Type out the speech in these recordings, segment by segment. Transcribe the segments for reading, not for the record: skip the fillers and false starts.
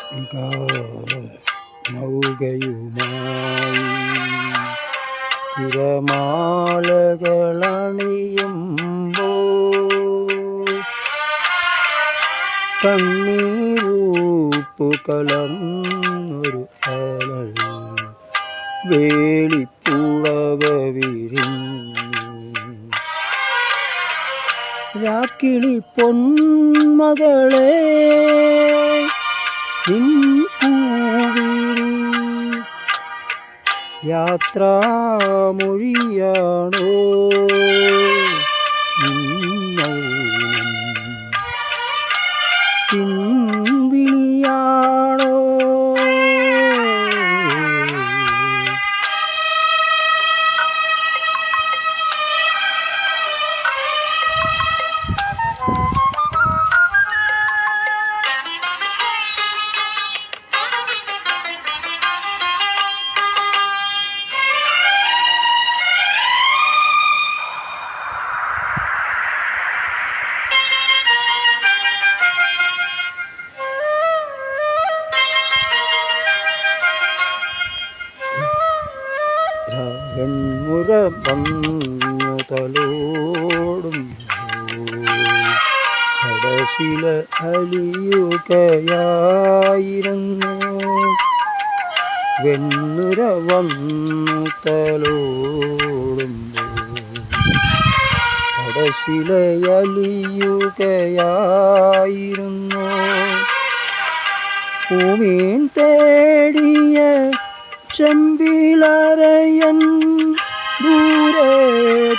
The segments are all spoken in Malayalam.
വികാര നൗകയുമായി തിരമാലകളണിയുമ്പോൾ കണ്ണീരൂപ്പു കലർന്നൊരു അലൾ വേളിപ്പുളവ വിരിഞ്ഞു. രാക്കിളി പൊന്മകളെ നിൻ പൂവിളി യാത്രാമൊഴിയാണോ നിൻ മൗനം പിൻവിളിയാണോ? വെൺമുര വന്നു തലോടും കടശില അലിയുകയായിരുന്നു. വെൺമുര വന്നു തലോടുമ്പോൾ കടശിലയലിയുകയായിരുന്നു. ഭൂമീൻ തേടിയ ചെമ്പിളരയൻ ദൂരെ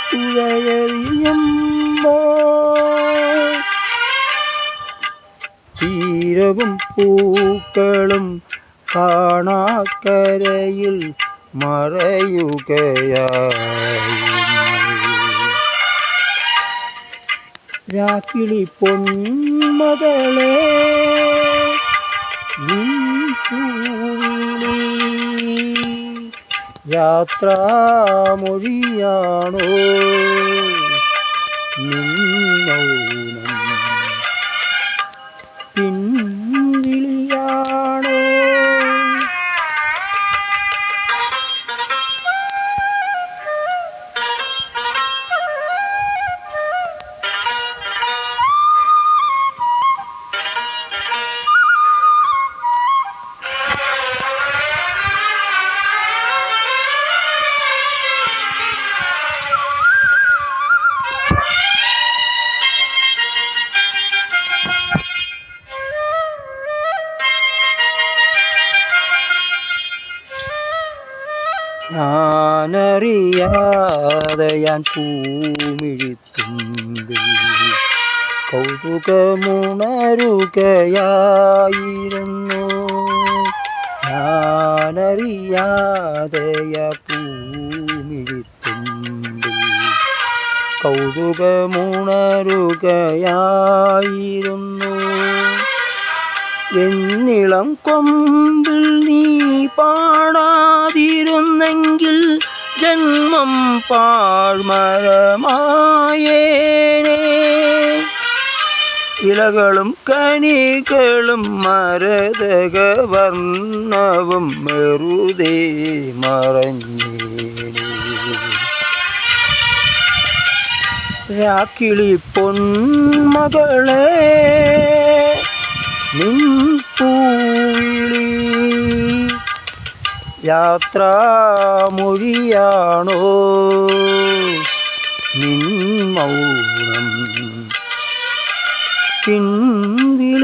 തുഴയെറിയുമ്പോൾ തീരവും പൂക്കളും കാണാക്കരയിൽ മറയുകയായിരുന്നു. രാക്കിളി പൊന്മകളെ നിൻ പൂവിളി യാത്രാമൊഴിയാണോ നിൻ മൗനം പിൻവിളിയാണോ? ഞാനറിയാതെ ഞാൻ പൂമിഴിത്തുമ്പിൽ കൗതുകമുണരുകയായിരുന്നു. ഞാനറിയാതെ പൂമിഴിത്തുമ്പിൽ കൗതുകമുണരുകയായിരുന്നു. എന്നിളം കൊമ്പിൽ നീ പാടാതിരുന്നെങ്കിൽ ജന്മം പാഴ്മരമായേനേ. ഇലകളും കനികളും മരതകവർണ്ണവും വെറുതെ മറഞ്ഞേനേ. രാക്കിളി പൊന്മകളെ നിൻ പൂവിളി യാത്രാമൊഴിയാണോ നിൻ മൗനം പിൻവിളിയാണോ?